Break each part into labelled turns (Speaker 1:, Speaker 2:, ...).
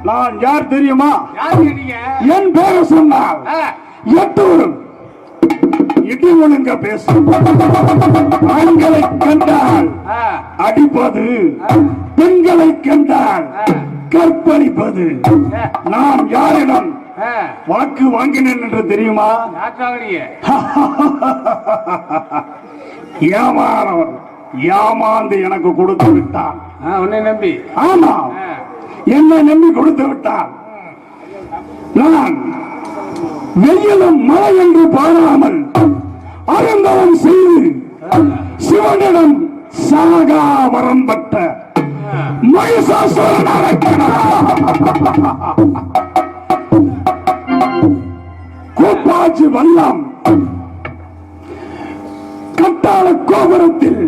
Speaker 1: நான் யார் தெரியுமா? என் பேரை சொன்னால் எட்டூரும் இடி ஒழுங்க பேசும். ஆண்களை கண்டால் அடிப்பது, பெண்களை கண்டால் கற்பழிப்பது. நான் யாரிடம் வாக்கு வாங்கினேன் என்று தெரியுமா? ஏமாறவன் ஏமாந்து எனக்கு கொடுத்து விட்டான்.
Speaker 2: உன்னை நம்பி?
Speaker 1: ஆமா, என்னை நம்பி கொடுத்து விட்டான். நான் வெயிலும் மழை என்று பாராமல் அருந்தவன் செய்து சிவனிடம் சாகா வரம் பெற்ற மகிஷாசுரன் கோப்பாட்சி வல்லம் கட்டாள கோபுரத்தில்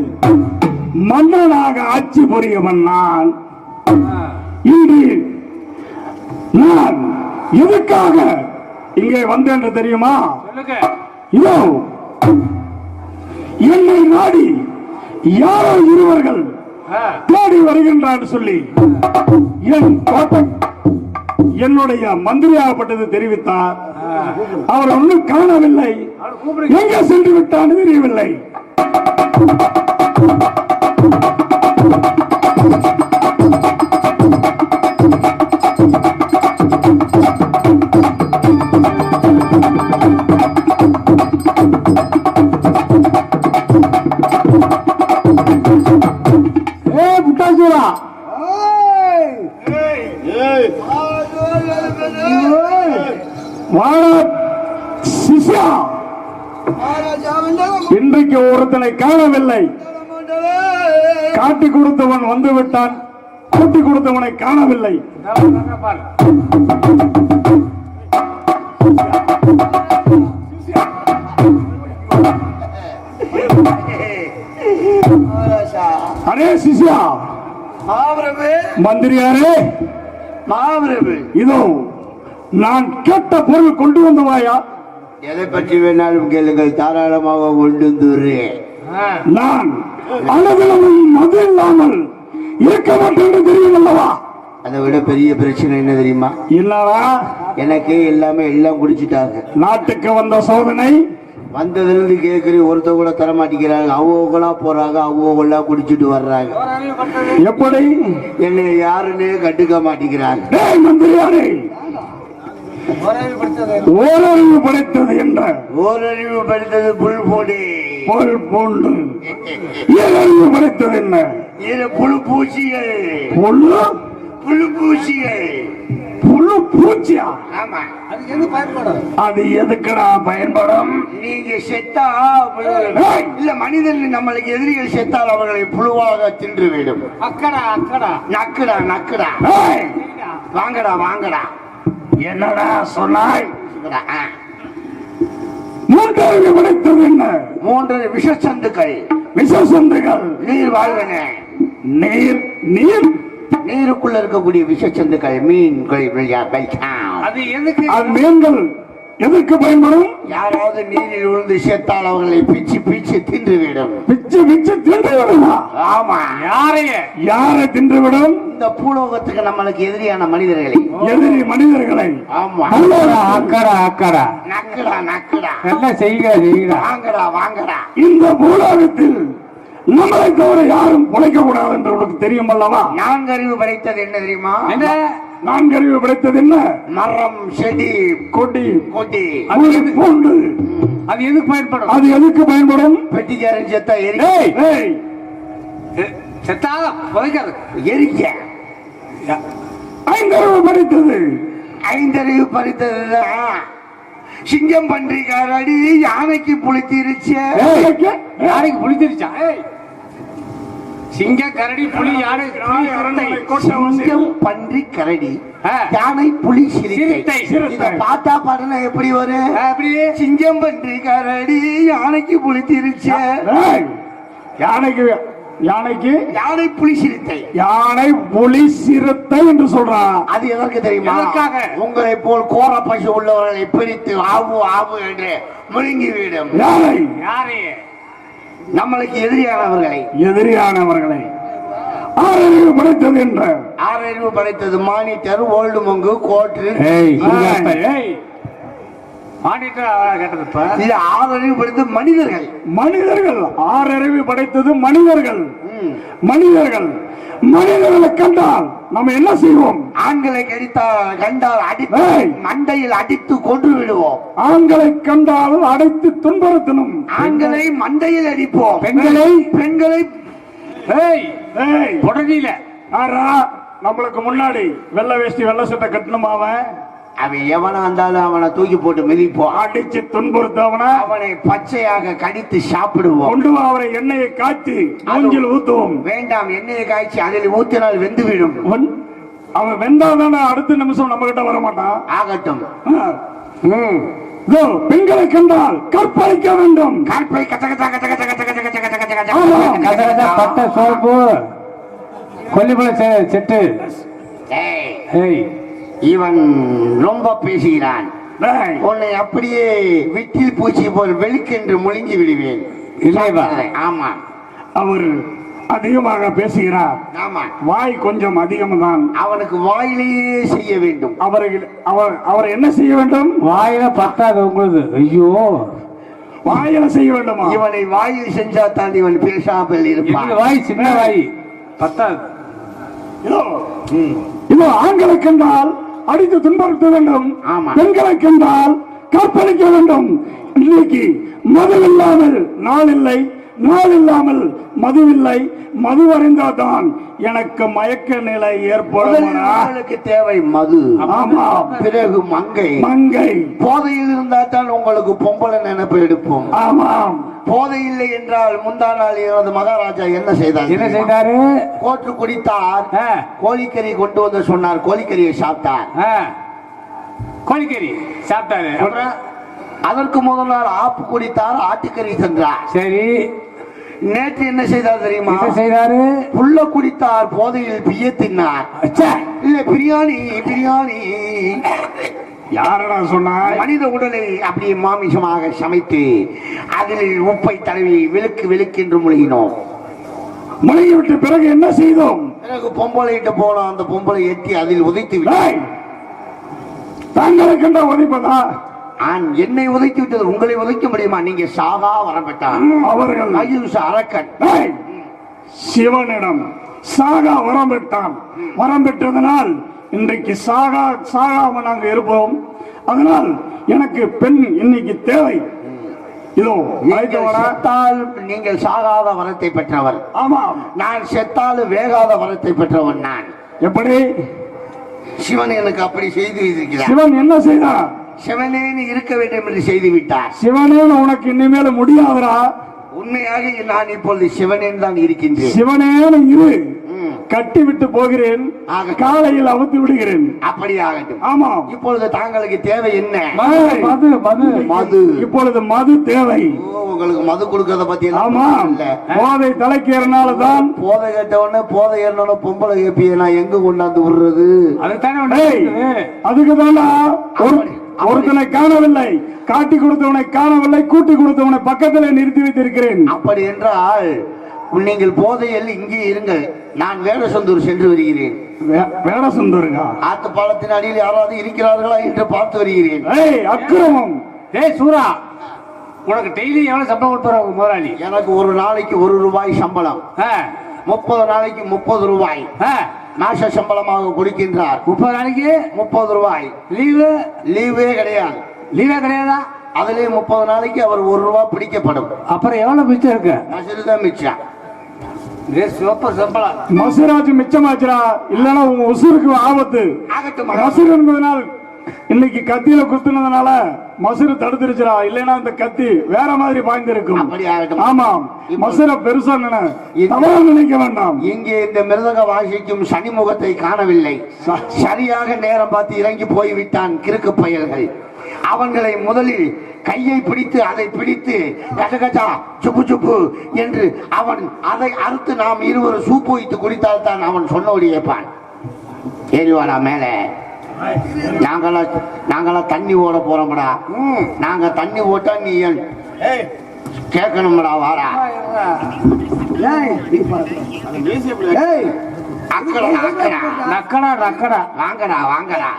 Speaker 1: மன்னனாக ஆட்சி புரியவன் நான். இன்று நான் எதுக்காக இங்கே வந்தேன் என்று தெரியுமா? இதோ என்னை நாடி யாரோ இருவர்கள் தேடி வருகின்றார் சொல்லி என் கோட்டை என்னுடைய மந்திரியாகப்பட்டது தெரிவித்தார். அவர் ஒன்றும் காணவில்லை, எங்கே சென்று விட்டான்னு தெரியவில்லை. இன்றைக்கு ஒருத்தனை காணவில்லை. காட்டி கொடுத்தவன் வந்து விட்டான், கூட்டி கொடுத்தவனை காணவில்லை. அரே சிஷ்யா, மந்திரியாரே, இதோ நான் கேட்ட பொருள் கொண்டு வந்தவாயா?
Speaker 3: எதை பற்றி வேணாலும் கேளுங்கள், தாராளமாக கொண்டு வந்துடுறேன்.
Speaker 1: நான் அளவிலும் மது இல்லாமல் இருக்க மாட்டேன் என்று தெரியும் அல்லவா?
Speaker 3: அதை விட பெரிய பிரச்சனை என்ன தெரியுமா?
Speaker 1: இல்லவா?
Speaker 3: எனக்கு எல்லாமே எல்லாம் குடிச்சிட்டாங்க.
Speaker 1: நாட்டுக்கு வந்த சோதனை
Speaker 3: வந்ததுல இருந்து கேட்கறேன், ஒருத்த கூட தர மாட்டேங்கிறாங்க. அவ்வளோ போறாங்க, அவ்வளோ குடிச்சிட்டு வர்றாங்க.
Speaker 1: எப்படி?
Speaker 3: என்னை யாருன்னே கண்டுக்க மாட்டேங்கிறாங்க.
Speaker 1: மந்திரியாரே, ஓரறிவு படைத்தது என்ன?
Speaker 3: ஓரறிவு படைத்தது புல் போடு,
Speaker 1: புல் பூண்டு. ஏழறிவு படைத்தது என்ன?
Speaker 3: புழு பூச்சிகள். புழு பூச்சிகள்.
Speaker 1: புழு பூச்சியா?
Speaker 3: ஆமா.
Speaker 1: அது எதுக்குடா பயன்படும்?
Speaker 3: நீங்க செத்தா இல்ல, மனிதன் நம்மளுக்கு எதிரிகள் செத்தால் அவர்களை புழுவாக தின்று விடும்.
Speaker 2: அக்கடா அக்கடா
Speaker 3: நக்குடா நக்குடா. வாங்கடா வாங்கடா.
Speaker 1: என்னடா சொன்னாய்? மூன்றறிவு படைத்தது என்ன?
Speaker 3: மூன்று விஷச்சந்துக்கள்.
Speaker 1: விஷச்சந்துகள்
Speaker 3: நீர் வாழ்வன.
Speaker 1: நீர் நீர்
Speaker 3: நீருக்குள்ள இருக்கக்கூடிய விஷச்சந்துக்கள் மீன்கள்.
Speaker 2: அது எதுக்கு?
Speaker 1: அது மீன்கள் எதற்கு பயன்படும்?
Speaker 3: யாராவது நீரில் விழுந்து சேர்த்தால் அவர்களை பிச்சு பிச்சு தின்றுவிடும்.
Speaker 1: பிச்சு பிச்சு தின்றுவிடுமா?
Speaker 3: ஆமா.
Speaker 1: யாரை தின்றுவிடும்?
Speaker 3: இந்த பூலோகத்துக்கு நம்மளுக்கு எதிரியான மனிதர்களை.
Speaker 1: எதிரி மனிதர்களை.
Speaker 3: ஆமா.
Speaker 1: அக்கடா அக்கடா
Speaker 3: நக்குடா நக்குடா.
Speaker 1: என்ன செய்கிறா?
Speaker 3: வாங்கடா வாங்கடா.
Speaker 1: இந்த பூலோகத்தில் நம்மளை தவிர யாரும் பிழைக்க கூடாது என்று உனக்கு தெரியும் அல்லவா?
Speaker 3: நான்கறிவு படைத்தது என்ன தெரியுமா?
Speaker 1: என்ன நான்கறிவு படைத்தது என்ன?
Speaker 3: மரம், செடி,
Speaker 1: கொடி,
Speaker 3: கொடி,
Speaker 1: பூண்டு.
Speaker 2: அது எதுக்கு பயன்படும்?
Speaker 1: அது எதுக்கு பயன்படும்?
Speaker 3: பெட்டிக்காரன் செத்தா எரி.
Speaker 2: செத்தாக புதைக்காது.
Speaker 3: எரிக்க
Speaker 1: ஐந்தறிவு படித்தது
Speaker 3: ஐந்தறிவு பறித்ததுதான் சிங்கம் பன்றி கரடி யானைக்கு புளித்திருச்சு.
Speaker 2: யானைக்கு புளித்திருச்சா? சிங்க கரடி புலி யானை
Speaker 3: சிங்கம் பன்றி கரடி யானை புலி சிறுத்தை. இத பார்த்தா பாருங்க எப்படி வரும்? சிங்கம் பன்றி கரடி யானைக்கு புளித்திருச்சு.
Speaker 1: யானைக்கு யானைக்கு
Speaker 3: யானை புலி சிறுத்தை.
Speaker 1: யானை புலி சிறுத்தை என்று சொல்றான்.
Speaker 3: அது எதற்கு தெரியுமா? உங்களை போல் கோர பசு உள்ளவர்களை பிரித்து ஆவு ஆவு என்று முழுங்கிவிடும்.
Speaker 1: யானை
Speaker 2: யாரையே
Speaker 3: நம்மளுக்கு எதிரியானவர்களை
Speaker 1: ஆறறிவு படைத்தது என்ற
Speaker 3: ஆறறிவு படைத்தது மானிட்டர் ஓல்டு மங்கு கோட்டு. இது ஆறறிவு படைத்தது மனிதர்கள்
Speaker 1: ஆறறிவு படைத்தது மனிதர்கள். மனிதர்களை கண்டால் நம்ம என்ன செய்வோம்?
Speaker 3: ஆண்களை கண்டால் அடித்து மண்டையில் அடித்து கொன்று விடுவோம்.
Speaker 1: ஆண்களை கண்டால் அடைத்து துன்புறுத்தணும்.
Speaker 3: ஆண்களை மண்டையில் அடிப்போம். பெண்களை
Speaker 2: தொடர்ச்சியில
Speaker 1: நம்மளுக்கு முன்னாடி வெள்ளை வேஷ்டி வெள்ளை சட்டை கட்டணும்.
Speaker 3: அவன் எவனா இருந்தாலும் அவனை தூக்கி போட்டு மிதிப்போம்.
Speaker 1: அடிச்சு துன்புறுத்தவன
Speaker 3: அவனை பச்சையாக கடித்து சாப்பிடுவோம்.
Speaker 1: கொண்டு அவரை எண்ணெயை காய்ச்சி மூஞ்சில் ஊத்துவோம்.
Speaker 3: வேண்டாம், எண்ணெயை காய்ச்சி அதில் ஊத்தினால் வெந்து விடும்.
Speaker 1: அவன் வெந்தாதானே அடுத்த நிமிஷம் நம்ம கிட்ட வர மாட்டான்.
Speaker 3: ஆகட்டும்.
Speaker 1: பெண்களை கண்டால் கற்பழிக்க வேண்டும்.
Speaker 3: கற்பை
Speaker 2: பட்ட சோப்பு கொல்லிமலை செட்டு.
Speaker 3: இவன் ரொம்ப பேசுகிறான். உன்னை அப்படியே விட்டில் பூச்சி போல் வெளுக்கென்று முழுங்கி விடுவேன். ஆமா,
Speaker 1: அவர் அதிகமாக பேசுகிறார்.
Speaker 3: ஆமா,
Speaker 1: வாய் கொஞ்சம் அதிகம்தான்.
Speaker 3: அவனுக்கு வாயிலேயே செய்ய வேண்டும்.
Speaker 1: அவர் என்ன செய்ய வேண்டும்?
Speaker 2: வாயில பத்தாது உங்களுக்கு. ஐயோ,
Speaker 1: வாயில செய்ய வேண்டுமா?
Speaker 3: இவனை வாயில் செஞ்சா தான் இவன் பேசாமல் இருப்பான்.
Speaker 2: வாய் சின்ன வாய் பத்தாது.
Speaker 1: இதோ ஆண்களை கண்டால் அடித்து துன்புறுத்த வேண்டும். பெண்களை கண்டால் கற்பழிக்க வேண்டும். இன்னைக்கு மது இல்லாமல் நாள் இல்லை, நாள் இல்லாமல் மது இல்லை. மது அறிந்தால்தான் எனக்கு மயக்க நிலை ஏற்படும்.
Speaker 3: தேவை மது.
Speaker 1: ஆமா,
Speaker 3: பிறகு மங்கை. போதையில் இருந்தால் தான் உங்களுக்கு பொம்பளை நினைப்பு எடுப்போம்.
Speaker 1: ஆமாம்,
Speaker 3: போதை இல்லை என்றால் முந்தா நாள் எனது மகாராஜா என்ன செய்தாரு? கோற்று குடித்தார், கோழிக்கறி கொண்டு வந்து சொன்னார். கோழிக்கறியை சாப்பிட்டார்.
Speaker 2: கோழிக்கறி சாப்பிட்டாரு.
Speaker 3: அதற்கு முதல் நாள் ஆப்பு குடித்தார், ஆட்டுக்கறி சென்றார்.
Speaker 2: சரி,
Speaker 3: நேற்று என்ன செய்தார் தெரியுமா?
Speaker 2: செய்தாரு.
Speaker 3: புல்ல குடித்தார், போதையில் பிய தின்னார். இல்ல, பிரியாணி.
Speaker 1: யாரடா சொன்னார்?
Speaker 3: மனித உடலை அப்படியே மாமிசமாக சமைத்து அதில் உப்பை தடவி விழுக்கு முழுகினோம்.
Speaker 1: முழுகிவிட்டு பிறகு என்ன செய்தோம்?
Speaker 3: பிறகு பொம்பளையிட்ட போனோம். அந்த பொம்பளை எட்டி அதில் உதைத்து விட்டார்.
Speaker 1: தாங்களை கண்ட உதைப்பதா?
Speaker 3: என்னை உதைத்து விட்டது, உங்களை உதைக்க முடியுமா? நீங்க சாகா வரப்பட்டார்.
Speaker 1: அவர்கள்
Speaker 3: அரக்கன்
Speaker 1: சிவனிடம் சாகா வரம் பெற்றான். வரம் பெற்றதனால் இன்றைக்கு சாகாம நாங்க இருப்போம். அதனால் எனக்கு பெண் இன்னைக்கு தேவை. இதோ
Speaker 3: நீங்கள் சாகாத வரத்தை பெற்றவர்.
Speaker 1: ஆமாம்,
Speaker 3: நான் செத்தாலும் வேகாத வரத்தை பெற்றவன். நான் எப்படி? சிவன் எனக்கு அப்படி செய்து வைத்திருக்கிறார்.
Speaker 1: சிவன் என்ன செய்தார்?
Speaker 3: சிவனேன்னு இருக்க வேண்டும் என்று செய்து விட்டார்.
Speaker 1: சிவனேன்னு உனக்கு இனிமேல முடியாதரா?
Speaker 3: உண்மையாக நான் இப்பொழுது சிவனேன் தான் இருக்கின்றேன்.
Speaker 1: சிவனேன்னு இரு, கட்டி விட்டு போகிறேன், காலையில் அவுத்து விடுகிறேன்.
Speaker 3: அப்படி ஆகட்டும்.
Speaker 1: ஆமா,
Speaker 3: இப்பொழுது தாங்களுக்கு தேவை என்ன?
Speaker 1: மது. இப்பொழுது மது தேவை.
Speaker 3: உங்களுக்கு மது கொடுக்கறத பத்தி.
Speaker 1: ஆமா, போதை தலைக்கேறனாலதான்.
Speaker 3: போதை கேட்டவொடனே போதை ஏறனோட பொம்பளை கேப்பிய நான் எங்க கொண்டாந்து விடுறது?
Speaker 1: அதுக்கு தானா ஒருத்தனை காணவில்லை, காட்டி கொடுத்தவனை காணவில்லை, கூட்டி கொடுத்தவனை பக்கத்தில் நிறுத்தி வைத்திருக்கிறேன்.
Speaker 3: அப்படி என்றால் நீங்கள் போதையில் இங்கே இருங்கள், நான் வேடசந்தூர் சென்று வருகிறேன்.
Speaker 1: வேடசந்தூருங்க?
Speaker 3: ஆத்து பாலத்தின் அடியில் யாராவது இருக்கிறார்களா என்று பார்த்து வருகிறேன்.
Speaker 1: அக்கிரமம்.
Speaker 2: சூரா, உனக்கு டெய்லி எவ்வளவு சம்பளம் கொடுப்பாரு முதலாளி?
Speaker 3: எனக்கு ஒரு நாளைக்கு 1 ரூபாய் சம்பளம். 30 நாளைக்கு 30 ரூபாய் மாச சம்பளமாக கொடுக்கின்றார்.
Speaker 2: 30 நாளைக்கு
Speaker 3: 30 ரூபாய். லீவே கிடையாது.
Speaker 2: லீவே கிடையாதா?
Speaker 3: அதுலயே 30 நாளைக்கு அவர் 1 ரூபாய் பிடிக்கப்படும்.
Speaker 2: அப்புறம் எவ்வளவு மிச்சம் இருக்கு?
Speaker 3: அதுதான் மிச்சம்.
Speaker 2: சூப்பர் சம்பளம்.
Speaker 1: மசுராஜ் மிச்சமாச்சுரா, இல்லன்னா உங்க உசுருக்கு ஆபத்து. மசுர் என்பதனால் இன்னைக்கு கத்தியில குத்துனதுனால மசுரை தடுத்துருச்சுரா, இல்லைன்னா இந்த கத்தி வேற மாதிரி பாய்ந்திருக்கும். ஆமாம், மசுரை பெருசா தவறா நினைக்க வேண்டாம்.
Speaker 3: இங்கே இந்த மிருதக வாசிக்கும் சனிமுகத்தை காணவில்லை. சரியாக நேரம் பார்த்து இறங்கி போய்விட்டான் கிறுக்கு பயல்கள். அவங்களை முதலில் கையை பிடித்து அதை பிடித்து கஜகஜா சுப்பு சுப்பு என்று அவன் அதை அறுத்து நாம் இருவரும் சூப்பு வைத்து குடித்தால் தான் அவன் சொன்னோடி ஏற்பான். ஏறிவாடா மேல. நாங்களாம் தண்ணி ஓட போறோம்டா. நாங்க தண்ணி ஓட்டா நீ கேட்கணும்டா. வாடா வாங்கடா வாங்கடா.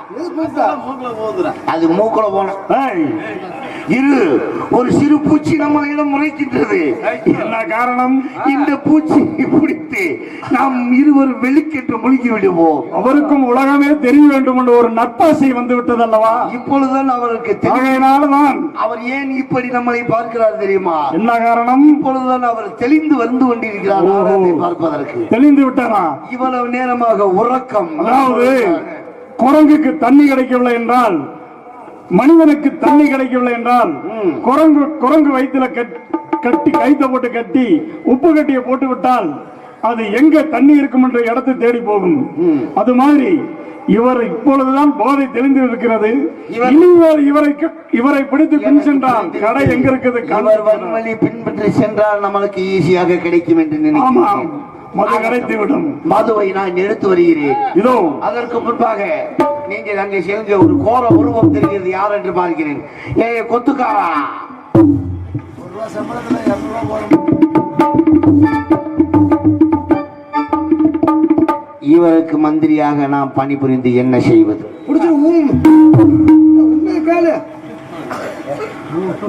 Speaker 3: அது மூக்குல போன இரு. ஒரு சிறு பூச்சி நம்மளிடம் முறைக்கின்றது.
Speaker 1: என்ன காரணம்?
Speaker 3: இந்த பூச்சி பிடித்து நாம் இருவர் வெளிக்கென்று முழுகி விடுவோம்.
Speaker 1: அவருக்கும் உலகமே தெரிய வேண்டும் என்று ஒரு நட்பாசை வந்து விட்டது அல்லவா?
Speaker 3: இப்பொழுதுதான் அவருக்கு
Speaker 1: தெரியாதனால்தான்
Speaker 3: அவர் ஏன் இப்படி நம்மளை பார்க்கிறார் தெரியுமா?
Speaker 1: என்ன காரணம்?
Speaker 3: இப்பொழுதுதான் அவர் தெளிந்து வந்து கொண்டிருக்கிறார் பார்ப்பதற்கு.
Speaker 1: தெளிந்து விட்டாரா?
Speaker 3: இவ்வளவு நேரமாக உறக்கம்.
Speaker 1: அதாவது குரங்குக்கு தண்ணி கிடைக்கவில்லை என்றால், மனிதனுக்கு தண்ணி கிடைக்கவில்லை என்றால், குரங்கு வயிற்றுல கட்டி கைத்த போட்டு கட்டி உப்பு கட்டிய போட்டு விட்டால் அது எங்க தண்ணி இருக்கும் என்ற இடத்தை தேடி போகும். அது மாதிரி இவர் இப்பொழுதுதான் போதை தெளிந்து இருக்கிறது. இவரை பிடித்து பின் சென்றால் கடை எங்க இருக்குது,
Speaker 3: பின்பற்றி சென்றால் நம்மளுக்கு ஈஸியாக கிடைக்கும் என்று நினைக்கிறேன்.
Speaker 1: மது கிடைத்து விடும்.
Speaker 3: மதுவை நான் எடுத்து வருகிறேன். இதோ அதற்கு முன்பாக நீங்கள் அங்கே செல்கிற ஒரு கோர உருவம் தெரிகிறது. யார் என்று பார்க்கிறேன். கொத்துக்காரா, இவருக்கு மந்திரியாக நாம் பணிபுரிந்து என்ன செய்வது?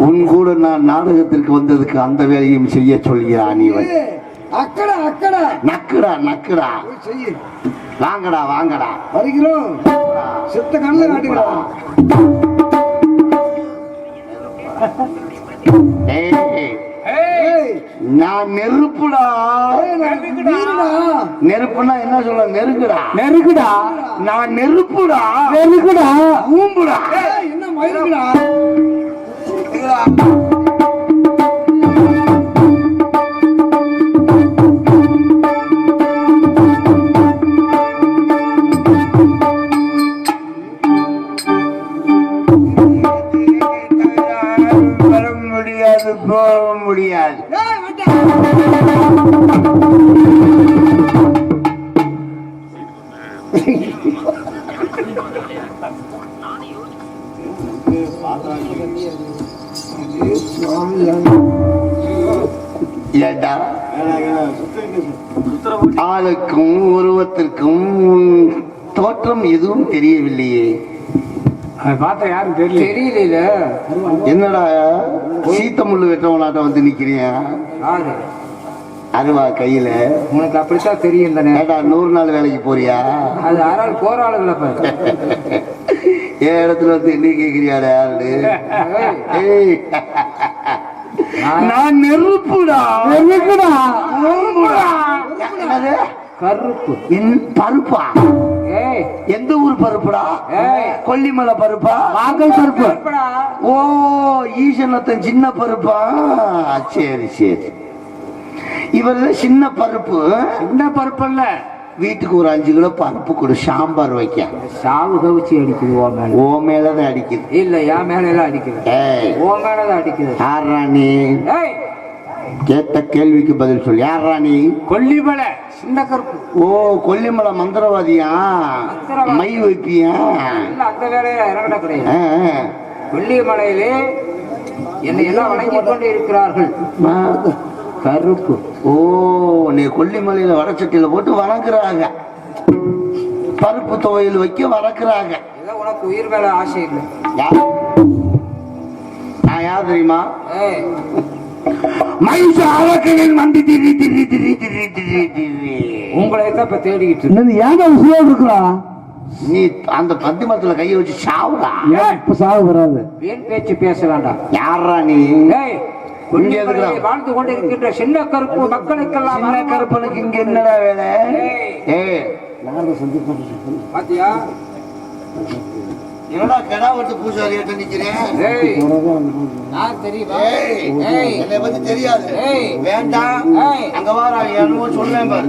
Speaker 3: உன் கூட நான் நாடகத்திற்கு வந்ததுக்கு அந்த வேலையும் செய்ய சொல்கிறான் இவன். நக்குடா நக்குடா. வாங்கடா வாங்கடா.
Speaker 4: வருகிறோம். செத்த கண்ணில் காட்டுகிறா.
Speaker 3: நான் நெருப்புடா. நெருப்புனா என்ன சொல்ல? நெருக்குடா
Speaker 1: நெருக்குடா.
Speaker 3: நான் நெருப்புடா.
Speaker 1: நெருக்குடா.
Speaker 3: ஊம்புடா.
Speaker 4: என்ன மயிருக்குடா?
Speaker 3: போக முடியாது. ஆளுக்கும் உருவத்திற்கும் தோற்றம் எதுவும் தெரியவில்லையே.
Speaker 2: பார்த்தா யாரும் தெரியல.
Speaker 3: என்னடா சீத்த முள்ளு வெட்டவனாட்ட வந்து நிக்கிறியா? அருவா கையில.
Speaker 2: உனக்கு அப்படித்தான் தெரியும்.
Speaker 3: 100 நாள் வேலைக்கு போறியா?
Speaker 2: அது யாராவது போற ஆளுங்கள
Speaker 3: என் இடத்துல வந்து என்ன கேக்குறியாடா? நான் நெருப்புடா.
Speaker 2: கருப்பு
Speaker 3: பருப்பா? எந்த ஊர் பருப்புடா? கொல்லிமலை பருப்பா?
Speaker 2: வாங்கல் பருப்பு.
Speaker 3: ஓ, ஈசனத்தன் சின்ன பருப்பா? சரி சரி. இவரு சின்ன பருப்பு.
Speaker 2: சின்ன பருப்பு இல்ல,
Speaker 3: வீட்டுக்கு ஒரு 5 கிலோ பருப்பு கொடு, சாம்பார் வைக்க.
Speaker 2: சாவு கவிச்சு அடிக்குது.
Speaker 3: ஓ மேலதான் அடிக்குது.
Speaker 2: இல்ல, என் மேல எல்லாம் அடிக்குது. ஓ மேலதான் அடிக்குது.
Speaker 3: யார் ராணி? கேட்ட கேள்விக்கு பதில் சொல்லு. யார் ராணி?
Speaker 2: கொல்லிமலை சின்ன கருப்பு.
Speaker 3: ஓ, கொல்லிமலை மந்திரவாதியா? மை வைப்பியா?
Speaker 2: அந்த வேலையில இறங்கட கிடையாது. கொல்லிமலையிலே என்னை எல்லாம் வணங்கி கொண்டு இருக்கிறார்கள். கருப்பு.
Speaker 3: ஓ, நீ கொல்லிமலையில வடச்சட்டியில போட்டு வணங்குறாங்க. பருப்பு துவையல் வைக்க வளர்க்குறாங்க.
Speaker 2: உனக்கு உயிர் மேல ஆசை இல்லை.
Speaker 3: நான் யார் தெரியுமா?
Speaker 2: உங்களை தான் இப்ப தேடிக்கிட்டு
Speaker 1: இருக்கா?
Speaker 3: நீ அந்த பத்தி மரத்துல கையை வச்சு சாவுடா.
Speaker 1: இப்ப சாவு வராது.
Speaker 2: வீண் பேச்சு பேச வேண்டாம்.
Speaker 3: யாரா நீ? இங்க எதுக்குடா?
Speaker 2: வாழ்ந்து கொண்டிருக்கின்ற சின்ன கருப்பு மக்களுக்கெல்லாம்
Speaker 3: சின்ன கருப்பனுக்கு இங்க என்னடா வேலை? ஏய்
Speaker 2: பாத்தியா?
Speaker 3: என்னடா கடா வெட்டு பூசாரியாட்ட நிக்கிறேன்?
Speaker 2: நான் தெரியுமா?
Speaker 3: என்னை பத்தி தெரியாது. வேண்டாம், அங்க வாரா, என்னமோ சொல்லேன் பாரு.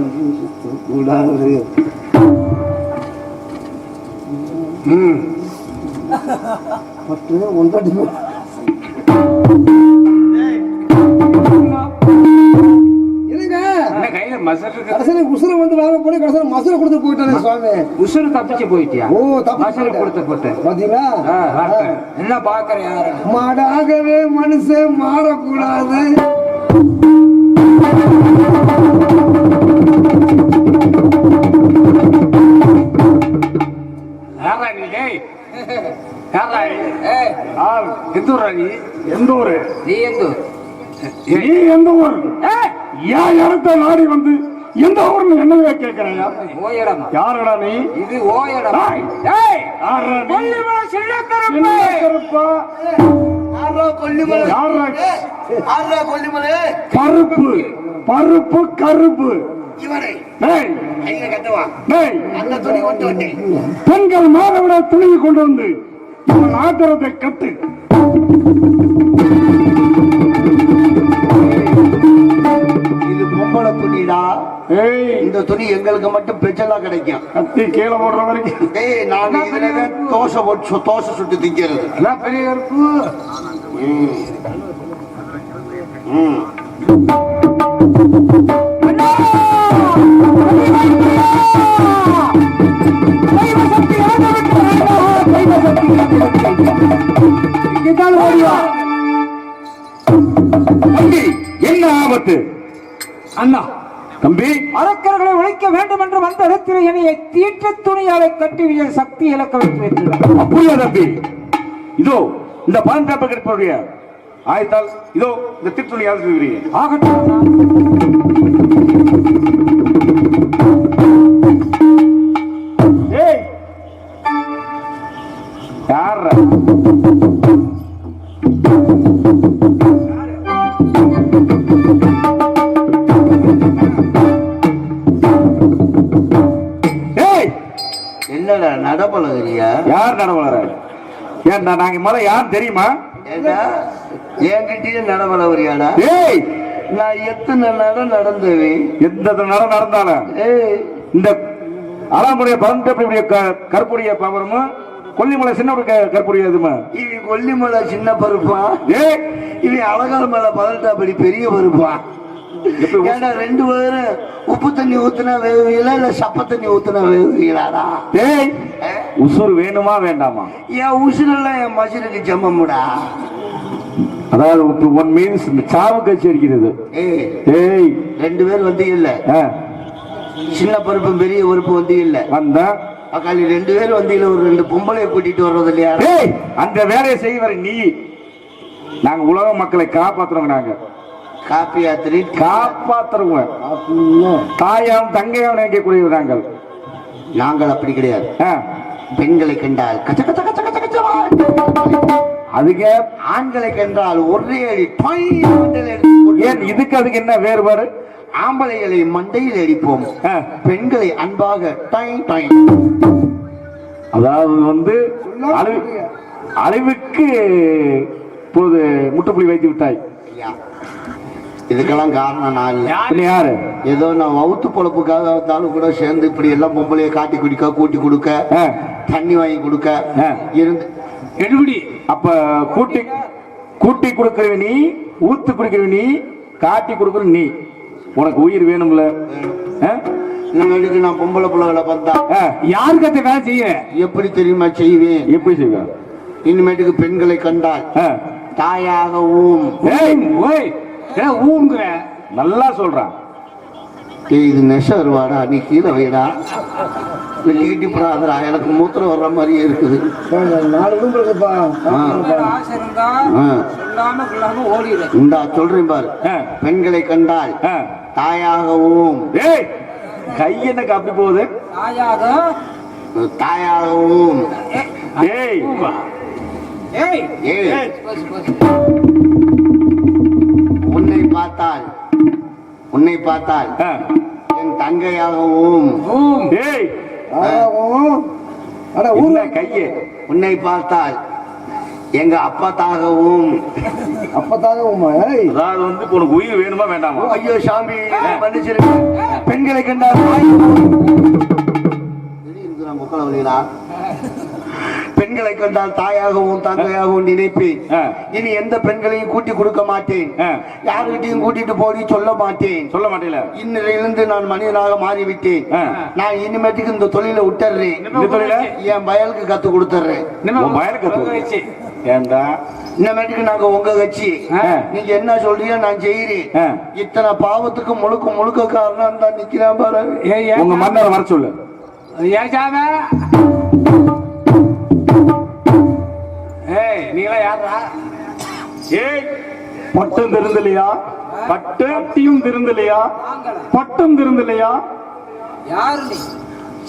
Speaker 4: என்னங்க
Speaker 2: என்ன கையில மசர் இருக்கு?
Speaker 4: கடைசியில உசுரை வந்து வாங்க போனே கடைசியில மசுரை கொடுத்து போயிட்டானே சுவாமி.
Speaker 2: உசுறு தப்பிச்சு போயிட்டியா?
Speaker 4: ஓ தப்பு
Speaker 2: மசர் கொடுத்த போட்டு
Speaker 4: பாத்தீங்களா?
Speaker 2: என்ன பாக்குற யாரு?
Speaker 4: மாடாகவே மனுஷன் மாறக்கூடாது.
Speaker 2: யாரா நீ? டேய் யாரா நீ? எந்த ஊரா நீ?
Speaker 1: எந்த ஊரு?
Speaker 2: நீ எந்த ஊர்?
Speaker 1: நீ எந்த ஊர்? ஏன் இடத்த நாடி வந்து எந்த ஊர்னு என்னவே கேட்கிறேயா?
Speaker 2: ஓயடமா?
Speaker 1: யாருடா நீ?
Speaker 2: இது ஓயடமா?
Speaker 1: டேய்,
Speaker 2: டேய்
Speaker 1: யாருடா நீ?
Speaker 2: கொல்லிமலை சின்ன கருப்பு.
Speaker 1: சின்ன கருப்பா?
Speaker 3: ஆறா கொல்லிமலை,
Speaker 1: யாருடா?
Speaker 3: ஆறா கொல்லிமலை.
Speaker 1: பருப்பு பருப்பு கருப்பு.
Speaker 3: இவனை
Speaker 1: டேய்
Speaker 3: கையில கட்டுவா.
Speaker 1: டேய்,
Speaker 3: அந்த துணி கொண்டு வந்தேன்.
Speaker 1: பெண்கள் மாதவிட துணியை கொண்டு வந்து இவன் ஆத்திரத்தை கட்டு.
Speaker 3: இது பொம்பளை துணிடா.
Speaker 1: ஏய்,
Speaker 3: இந்த துணி எங்களுக்கு மட்டும் பெச்சலா கிடைக்கும்.
Speaker 1: கத்தி கீழே போடுற வரைக்கும்
Speaker 3: ஏய், நான் இதுலதான் தோசை சுட்டு திங்கிறது.
Speaker 2: அதான் பெரிய கருப்பு.
Speaker 1: தம்பி, என்ன ஆபத்து?
Speaker 2: அண்ணா,
Speaker 1: தம்பி,
Speaker 2: அரக்கர்களை ஒழிக்க வேண்டும் என்று வந்த இடத்தில் என்னைய தீட்ட துணியாலை கட்டுவிய சக்தி இழக்க வைத்து வைத்துள்ளார்.
Speaker 1: அப்படியா தம்பி? இதோ இந்த பான் பேப்பர் கிடைப்படைய ஆயத்தால் இதோ இந்த திருத்துணி யாரு செய்கிறீங்க?
Speaker 2: ஆகட்டும் அண்ணா.
Speaker 1: ஏய், யார்? ஏய்,
Speaker 3: என்னடா நடப்பழகிறியா?
Speaker 1: யார் நடவலற? ஏன் நாங்க முதல்ல யார் தெரியுமா?
Speaker 3: ஏண்டா என்கிட்டயே நடப்பழகிறியாடா?
Speaker 1: ஏய்,
Speaker 3: நான் எத்தனை நடந்தவே.
Speaker 1: எந்த நடந்தாலும்
Speaker 3: ஏய்,
Speaker 1: இந்த அலாமுடைய பரந்தப்புடைய கருப்புடைய பவரமும் கொல்லிமலை சின்ன கருப்புடைய இதுமா.
Speaker 3: இவன் கொல்லிமலை சின்ன பருப்பா,
Speaker 1: ஏய்,
Speaker 3: இவன் அழகால் மலை 18 பெரிய பருப்பா. ஏண்டா ரெண்டு பேரும் உப்பு தண்ணி ஊத்துனா வேகுவீங்களா இல்ல சப்ப தண்ணி ஊத்துனா வேகுவீங்களாடா?
Speaker 1: ஏய், உசுறு வேணுமா வேண்டாமா?
Speaker 3: என் உசுரெல்லாம் என் மசிலுக்கு ஜம்மமுடா.
Speaker 1: அதாவது ஒன் மீன்ஸ் சாவு கட்சி அடிக்கிறது.
Speaker 3: ஏய்,
Speaker 1: ஏய்,
Speaker 3: ரெண்டு பேர் வந்து இல்ல, சின்ன பருப்பும் பெரிய பருப்பு வந்து இல்ல.
Speaker 1: வந்த
Speaker 3: அக்காளி ரெண்டு பேர் வந்து இல்ல, ஒரு ரெண்டு பொம்பளைய கூட்டிட்டு வர்றது இல்லையா?
Speaker 1: ஏய், அந்த வேலையை செய்வர நீ. நாங்க உலக மக்களை காப்பாத்துறோங்க. நாங்க
Speaker 3: காப்பி யாத்திரை
Speaker 1: காப்பாத்துறோங்க. தாயாம் தங்கையாம் நினைக்கக்கூடிய நாங்கள்.
Speaker 3: நாங்கள் அப்படி கிடையாது. பெண்களை கண்டால் கச்ச கச்ச கச்ச கச்ச கச்சவா.
Speaker 1: அதுக்கு
Speaker 3: ஆண்களை கண்டால் ஒரே அடி டொய் மண்டையில்
Speaker 1: ஏன் இதுக்கு அதுக்கு என்ன வேறுபாடு?
Speaker 3: ஆம்பளைகளை மண்டையில் அடிப்போம், பெண்களை அன்பாக டொய் டொய்.
Speaker 1: அதாவது வந்து அழிவுக்கு இப்போது முட்டுப்புள்ளி வைத்து விட்டாய்.
Speaker 3: இதுக்கெல்லாம் காரணம் நான் இல்ல.
Speaker 1: யாரு?
Speaker 3: ஏதோ நான் வவுத்து பொழப்புக்காக வந்தாலும் கூட சேர்ந்து இப்படி எல்லாம் பொம்பளைய காட்டி குடிக்க, கூட்டி கொடுக்க, தண்ணி வாங்கி கொடுக்க இருந்து
Speaker 2: எடுபடி.
Speaker 1: அப்ப கூட்டி கூட்டி கொடுக்கிற நீ, ஊத்து குடிக்கிற நீ, காட்டி கொடுக்கிற நீ. உனக்கு உயிர் வேணும்ல?
Speaker 3: இனிமேலுக்கு நான் பொம்பளை பிள்ளைகளை பார்த்தா
Speaker 2: யாருக்கு அந்த வேலை செய்ய
Speaker 3: எப்படி தெரியுமா செய்வேன்?
Speaker 1: எப்படி செய்வேன்?
Speaker 3: இனிமேட்டுக்கு பெண்களை கண்டால் தாயாகவும்
Speaker 2: ஊங்குற
Speaker 1: நல்லா சொல்றான்.
Speaker 3: இது நெசருவாடா, நீ கீழே வைடா, வெட்டிக்கிட்டி போடாதரா, எனக்கு மூத்திரம் வர்ற மாதிரியே இருக்குது.
Speaker 4: 4 ரூம் இருக்குப்பா.
Speaker 2: ஆசை இருந்தா சொல்லாம கொள்ளாம ஓடிடு.
Speaker 3: இந்தா சொல்றேன் பாரு, பெண்களை கண்டால் தாயாகவும்.
Speaker 1: ஏய், கை எனக்கு அப்படி போகுது.
Speaker 3: தாயாகவும்.
Speaker 1: ஏய்
Speaker 3: ஏய், உன்னை பார்த்தால் என் தங்கையாகவும்
Speaker 1: ஏய்
Speaker 4: அட ஊர்ல
Speaker 1: கையே
Speaker 3: உன்னை பார்த்தால் எங்க அப்பத்தாகவும்
Speaker 4: அப்பதாகவுமா
Speaker 1: அதாவது வந்து உனக்கு உயிர் வேணுமா வேண்டாமா?
Speaker 3: ஐயோ சாமி மன்னிச்சிருங்க. பெண்களை கண்டால் பெண்களை கண்டால் தாயாகவும் தங்கையாகவும் நினைப்பேன். இனி எந்த பெண்களையும் கூட்டி கொடுக்க மாட்டேன். யாருகிட்டையும் கூட்டிட்டு போய் சொல்ல மாட்டேன். இன்னிலிருந்து நான் மனிதனாக மாறிவிட்டேன். நான் இனிமேட்டுக்கு இந்த தொழிலை விட்டுறேன். என் பயலுக்கு கத்து கொடுத்துறேன். இன்னமேட்டுக்கு நாங்க உங்க கட்சி. நீங்க என்ன சொல்றீங்க நான் செய்யறேன். இத்தனை பாவத்துக்கு முழுக்க காரணம் தான் நிக்கிறேன் பாரு.
Speaker 1: உங்க மன்னரை வர சொல்லு.
Speaker 2: நீங்களா யாரா?
Speaker 1: ஏய் பட்டம் திருந்தலையா? பட்டியும் திருந்தலையா? பட்டம் திருந்தலையா?
Speaker 2: யாரு நீ?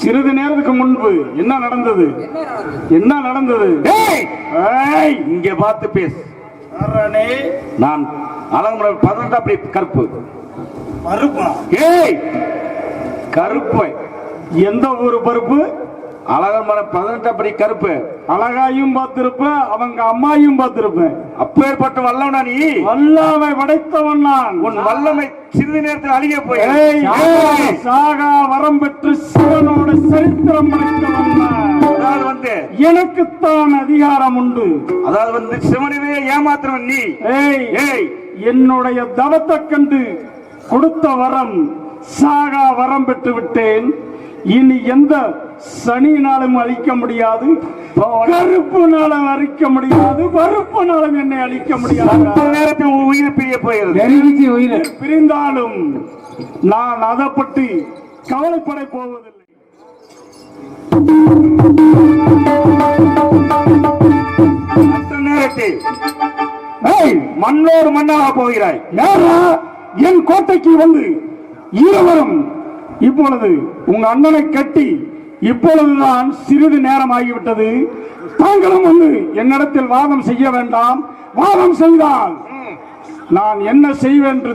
Speaker 1: சிறிது நேரத்துக்கு முன்பு என்ன நடந்தது? இங்க பார்த்து பேசு. நான் அலங்குமுறை 18 அப்படி கருப்பு ஏய் கருப்பு எந்த ஊரு பருப்பு? அழகமர 18 அப்படி கருப்பு. அழகாயும் பார்த்திருப்ப, அவங்க அம்மாயும் பார்த்திருப்பேன். அப்பேற்பட்ட வல்லவனா நீ? வல்லமை படைத்தவன் நான். உன் வல்லமை சிறிது நேரத்தில் அழிய போய் சாகா வரம் பெற்று சிவனோட சரித்திரம் படைத்தவன் நான். அதாவது வந்து எனக்குத்தான் அதிகாரம் உண்டு. அதாவது வந்து சிவனையே ஏமாத்துறவன் நீ. என்னுடைய தவத்தை கண்டு கொடுத்த வரம் சாகா வரம் பெற்று விட்டேன். இனி எந்த சனினாலும் அழிக்க முடியாது, கருப்பு நாளும் அழிக்க முடியாது, கருப்பு நாளும் என்னை அழிக்க முடியாது. நேரத்தில் உயிர் பிரிய போயிருது. உயிர் பிரிந்தாலும் நான் அதை பற்றி கவலைப்பட போவதில்லை. நேரத்தில் மண்ணோடு மண்ணாக போகிறாய். என் கோட்டைக்கு வந்து இருவரும் இப்பொழுது உங்க அண்ணனை கட்டி இப்பொழுதுதான் சிறிது நேரம் ஆகிவிட்டது. தாங்களும் வந்து என்னிடத்தில் வாதம் செய்ய வேண்டாம். வாதம் செய்தால் நான் என்ன செய்வேன் என்று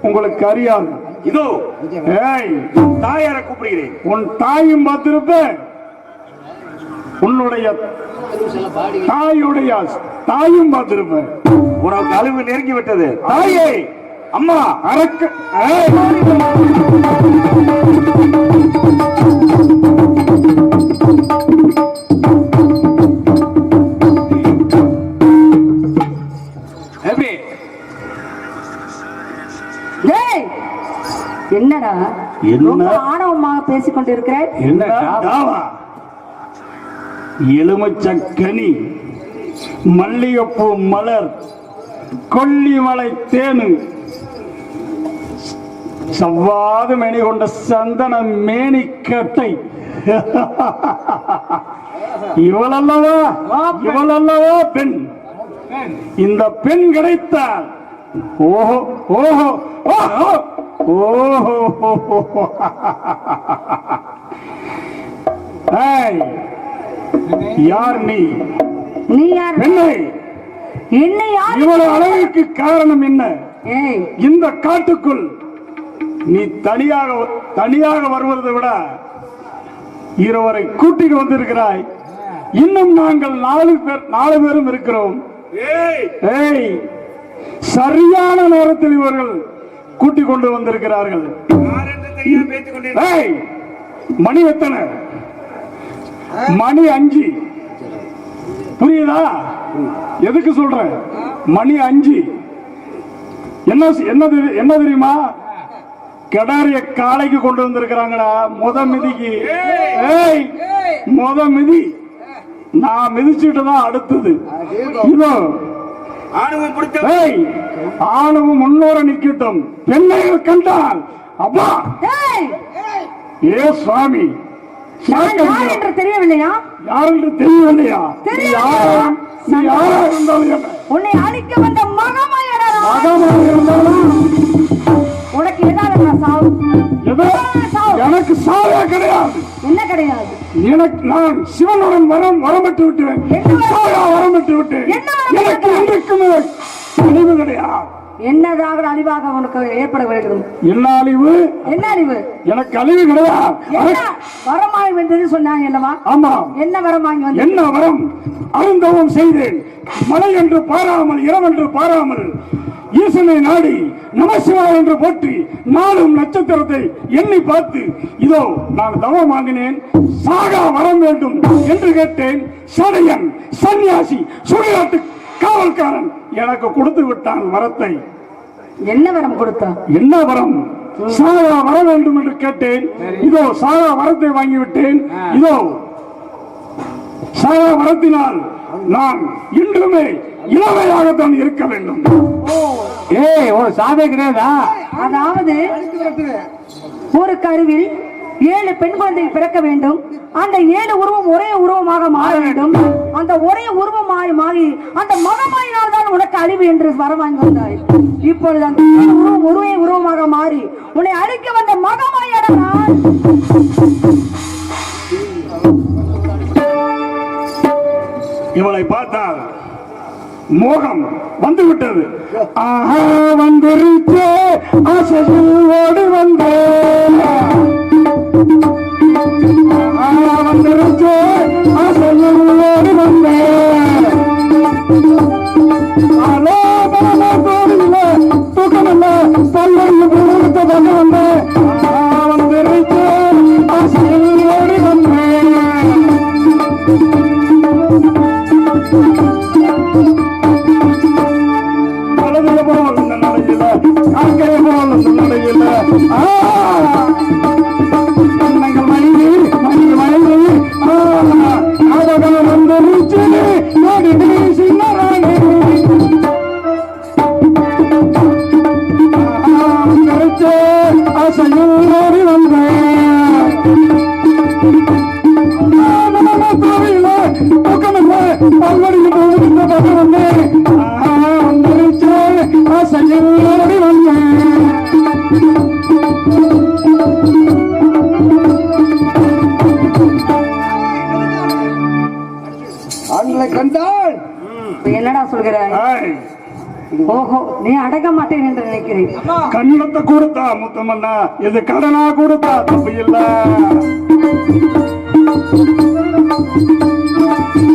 Speaker 1: உங்களுக்கு அறியாது. இதோ தாயாரை கூப்பிடுகிறேன். உன் தாயும் பார்த்திருப்பேன், உன்னுடைய தாயும் பார்த்திருப்பேன். உனக்கு அழிவு நெருங்கி விட்டது. தாயே அம்மா அரக்க
Speaker 5: என்னடா ரொம்ப ஆணவமாக பேசிக் கொண்டிருக்கிறேன்?
Speaker 1: எலுமிச்சக்கனி, மல்லிகைப்பூ மலர், கொல்லிமலை தேனு, சவ்வாது மேனி கொண்ட சந்தன மேனி கட்டை, இவளல்லவா பெண். இந்த பெண் கிடைத்தால் ஓஹோ ஓஹோ ஓஹோ ஓஹோ. யார் நீ?
Speaker 5: நீ யார்?
Speaker 1: என்னை இவ்வளவு அளவுக்கு காரணம் என்ன? இந்த காட்டுக்குள் நீ தனியாக வருவதை விட இருவரை கூட்டிட்டு வந்திருக்கிறாய். இன்னும் நாங்கள் 4 பேரும் இருக்கிறோம். சரியான நேரத்தில் இவர்கள் கூட்டிக் கொண்டு வந்திருக்கிறார்கள். மணி எத்தனை? மணி 5. புரியுதா? எதுக்கு சொல்றேன்? மணி 5. என்ன தெரியுமா? கடாரிய காலைக்கு கொண்டு வந்திருக்கிறாங்கடா. முத மிதி நான் மிதிச்சுட்டு தான் அடுத்தது. இதோ ஆணவம் முன்னோர நிக்கட்டும். பெண்ணைகள் கண்டால் அப்பா ஏ சுவாமி
Speaker 5: தெரியவில்லையா?
Speaker 1: யார் என்று தெரியவில்லையா?
Speaker 5: உன்னை அழிக்க வந்த மகமாயடா. உனக்கு ஏதாவது
Speaker 1: எனக்கு சாவே கிடையாது.
Speaker 5: என்ன கிடையாது?
Speaker 1: எனக்கு நான் சிவனுடன் வரம்பெற்று விட்டேன். வரம்பெற்று விட்டேன். எனக்கு என்றைக்குமே அழிவு கிடையாது.
Speaker 5: என்னதாக அழிவாக உனக்கு ஏற்பட வருகிறது?
Speaker 1: என்ன அழிவு?
Speaker 5: என்ன அழிவு?
Speaker 1: எனக்கு அழிவு கிடையாது.
Speaker 5: என்ன வரம் வாங்கி வந்தது சொன்னாங்க அல்லவா?
Speaker 1: ஆமா.
Speaker 5: என்ன வரம் வாங்கி வந்தது?
Speaker 1: என்ன வரம்? அருந்தவம் செய்தேன். மழை என்று பாராமல், இரவென்று பாராமல், ஈசனை நாடி நமசிவாய் என்று போற்றி நாளும் நட்சத்திரத்தை எண்ணி பார்த்து இதோ நான் தவம் வாங்கினேன், சாகா வரம் வேண்டும் என்று கேட்டேன். சடையன் சன்னியாசி சுடுகாட்டு காவல்காரன் எனக்கு கொடுத்து விட்டான் வரத்தை.
Speaker 5: என்ன வரம் கொடுத்தா?
Speaker 1: என்ன வரம்? சாகா வர வேண்டும் என்று கேட்டேன். இதோ சாகா வரத்தை வாங்கிவிட்டேன். இதோ சாகா வரத்தினால் நான் இன்றுமே இளமையாகத்தான் இருக்க வேண்டும்.
Speaker 2: ஏய் ஒரு சாதே கிடையாதா?
Speaker 5: அதாவது ஒரு கருவில் 7 பெண் குழந்தை பிறக்க வேண்டும். அந்த 7 உருவம் ஒரே உருவமாக மாற வேண்டும். அந்த ஒரே உருவம் மாறி அந்த மகமாயினால் தான் உனக்கு அழிவு என்று வரம் வாங்கி வந்தாய். இப்பொழுது அந்த உருவம் ஒரே உருவமாக மாறி உன்னை அழிக்க வந்த மகமாயான நான்
Speaker 1: இவளை பார்த்தால் மோகம் வந்து விட்டது. ஆஹா வந்துருச்சே ஆசையில் ஓடி வந்தேன். ஆஹா வந்துருச்சே ஆசையில் ஓடி வந்தேன். ஆலோ பல தோடில தூக்கமில்ல பல்லையும் புழுத்த பண்ண வந்தேன். ஆஹா வந்துருச்சே ஆசையில் ஓடி வந்தேன். பலவித போல் இந்த நடையில காக்கைய போல் இந்த நடையில எண்ணங்கள் மயங்கி மயங்கி மயங்கி காதகம் வந்து நீச்சு நோடி சின்ன ராணி கரைச்சே ஆசையில் ஓடி வந்தேன். பல்வடிக்கு போகுது பார்த்து வந்தேன். ஆசையில் ஓடி வந்தேன்.
Speaker 4: ஆண்களை கண்டால்
Speaker 5: என்னடா சொல்கிறாய்? ஓஹோ, நீ அடங்க மாட்டேன் என்று நினைக்கிறேன்.
Speaker 1: கண்ணத்தை கொடுத்தா முத்தமண்ணா, இது கடனா கொடுத்தா தப்பு இல்ல.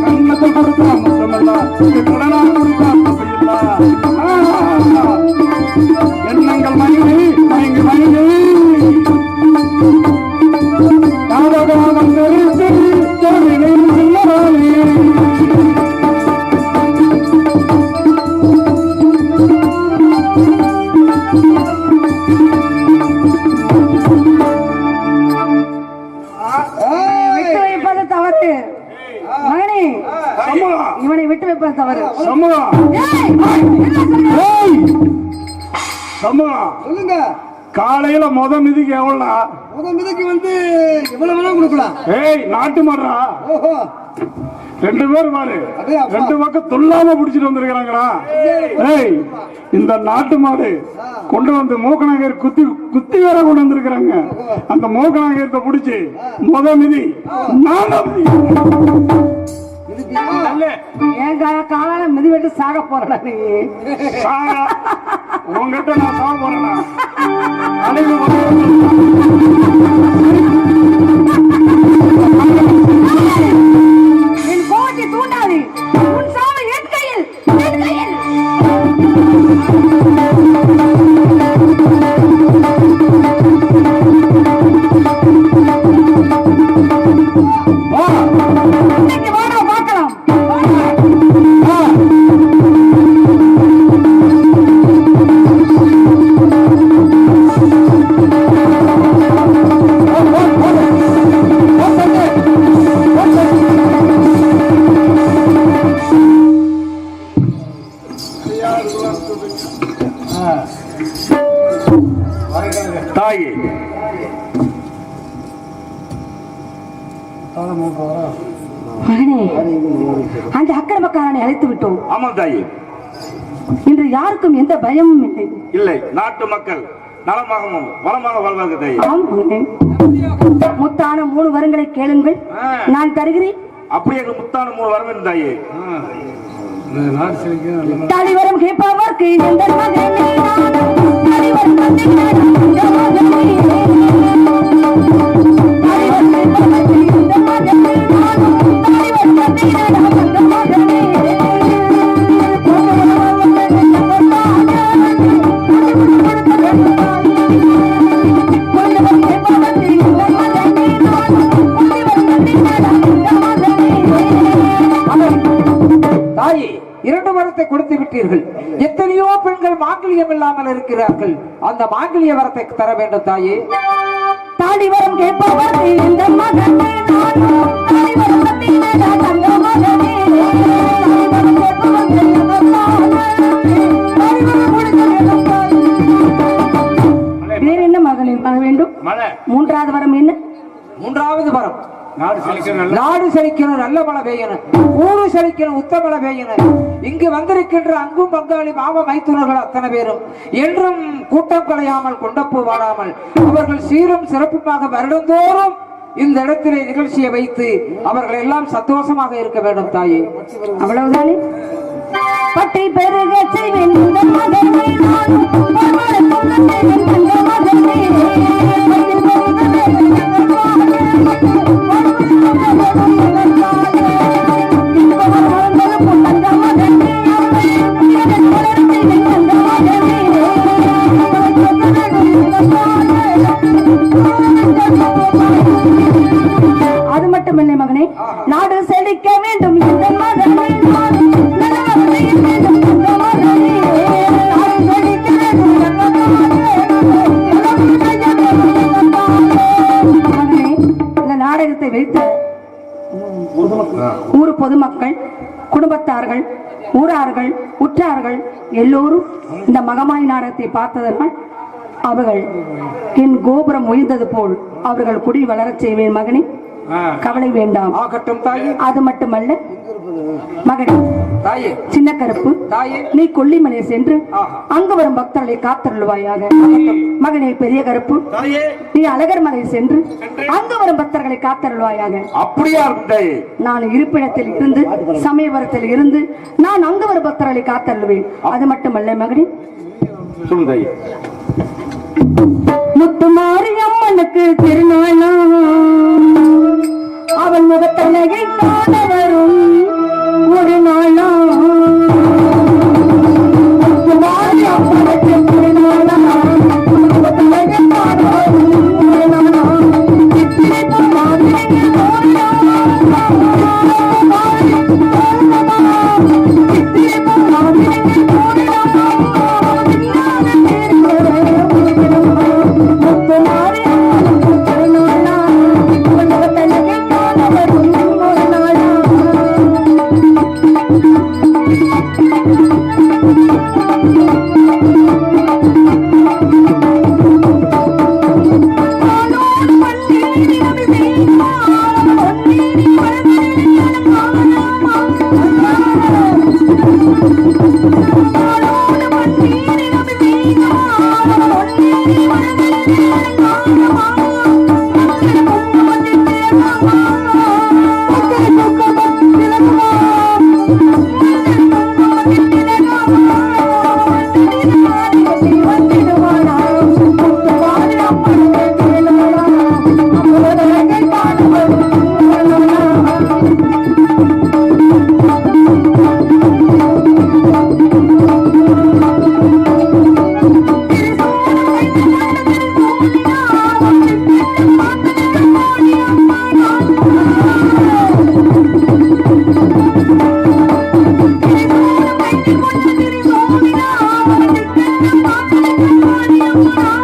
Speaker 1: கண்ணத்தை கொடுத்தா முத்தமண்ணா, இது கடனா கொடுத்தா தப்பு இல்ல. எண்ணங்கள் மயங்கி மயங்கி மயங்கி காதகம் தெரிந்து சின்னராணி
Speaker 5: விட்டு வைப்பது தவறு மகனே. இவனை விட்டு வைப்பது தவறு.
Speaker 4: சொல்லுங்க.
Speaker 1: காலையில மிதிக்கு எவ்வளோ?
Speaker 4: மிதிக்கு வந்து எவ்வளவு வேணா கொடுக்கலாம்.
Speaker 1: ஏய் நாட்டு மாடுறா.
Speaker 4: ஓஹோ,
Speaker 1: 2 பேர் பாரு, 2 பக்கம் துல்லாம புடிச்சிட்டு வந்திருக்கிறாங்களா? ஏய் இந்த நாட்டு மாடு கொண்டு வந்து மூக்கநாயகர் குத்தி குத்தி வேற கொண்டு வந்திருக்கிறாங்க. அந்த மூக்கநாயகத்தை புடிச்சு மிதி
Speaker 5: என் காலால மிதி வெட்டு சாக போறடா நீ.
Speaker 1: உங்ககிட்ட நான் சாக போறேனா?
Speaker 5: என் கோபத்தை தூண்டாது. உன் சாவு என் கையில், என் கையில். இன்னைக்கு வாடா பார்க்கலாம்.
Speaker 1: தாயே
Speaker 5: மகனே, அந்த அக்கிரமக்காரனை அழைத்து விட்டோம்.
Speaker 1: ஆமா தாயே,
Speaker 5: இன்று யாருக்கும் எந்த பயமும் இல்லை.
Speaker 1: இல்லை, நாட்டு மக்கள் நலமாகவும் வளமாக வாழ்வாங்க தாயே.
Speaker 5: ஆம் மகனே. முத்தான 3 வரங்களை கேளுங்கள், நான் தருகிறேன்.
Speaker 1: அப்படியே முத்தான 3 வரம் தாயே.
Speaker 5: தலைவரும் கேட்பவர்க்கு எந்த மகனே நானும் தலைவரும் வந்தீங்கன்னா இந்த மகனே தலைவர் கேட்பவர்க்கு எந்த மகனே நானும் தலைவர் வந்தீங்கன்னா இந்த மகனே
Speaker 2: தாயே, 2 வரத்தை கொடுத்து விட்டீர்கள். எத்தனையோ பெண்கள் மாங்கல்யம் இல்லாமல் இருக்கிறார்கள். அந்த மாங்கல்ய வரத்தை தர வேண்டும் தாயே.
Speaker 5: தாலிவரம் கேட்பவர்க்கு எந்த மகனே நானும் தலைவரும் வந்தீங்கன்னா இந்த மகனே தலைவரும் கேட்பவர்க்கு எந்த மகனே தலைவரும் கொடுக்க வேற என்ன மகனே வர வேண்டும்? மூன்றாவது வரம் என்ன?
Speaker 2: மூன்றாவது வரம் நாடு செழிக்கணும், நல்ல மழை பெய்யணும், ஊரு செழிக்கணும், உத்த மழை பெய்யணும். இங்கு வந்திருக்கின்ற அங்கும் பங்காளி மாம மைத்துனர்கள் அத்தனை பேரும் என்றும் கூட்டம் கலையாமல் கொண்டப்போ வாடாமல் அவர்கள் சீரும் சிறப்புமாக வருடந்தோறும் இந்த இடத்திலே நிகழ்ச்சியை வைத்து அவர்கள் எல்லாம் சந்தோஷமாக இருக்க வேண்டும் தாயே.
Speaker 5: அவ்வளவுதானே? பட்டை பெருக செய்வேன் இந்த மகனே நானும் இந்த மகனே அது மட்டுமில்லை மகனே, நாடு செழிக்க வேண்டும் இந்த மகனே நானும் நல்லவரை வேண்டும் இந்த மகனே நாடு செழிக்க வேண்டும் மகனே. இந்த நாடகத்தை வைத்த ஊர் பொதுமக்கள், குடும்பத்தார்கள், ஊரார்கள், உற்றார்கள் எல்லோரும் இந்த மகமாய் நாடகத்தை பார்த்ததனால் அவர்கள் என் கோபுரம் உயர்ந்தது போல் அவர்கள் குடி வளரச் செய்வேன் மகனே, கவலை வேண்டாம். அது மட்டுமல்ல மகனே, சின்ன கருப்பு, நீ கொல்லிமலை சென்று அங்கு வரும் பக்தர்களை காத்தருள்வாயாக. மகனே பெரிய கருப்பு, நீ அழகர் மலை சென்று அங்கு வரும் பக்தர்களை காத்தருள்வாயாக.
Speaker 3: அப்படியா?
Speaker 5: நான் இருப்பிடத்தில் இருந்து சமயபுரத்தில் இருந்து நான் அங்கு வரும் பக்தர்களை காத்தருள்வேன். அது மட்டுமல்ல மகனே, முத்துமாரி அம்மனுக்கு திருநாளாம் அவன் முகத்தழகை காண வரும் ஒரு நாளாம். முத்துமாரி அம்மனுக்கு திருநாளாம் முகத்தழகை காண வரும் ஒரு நாளாம். சித்திரை பூமாரிக்கு
Speaker 6: Thank you.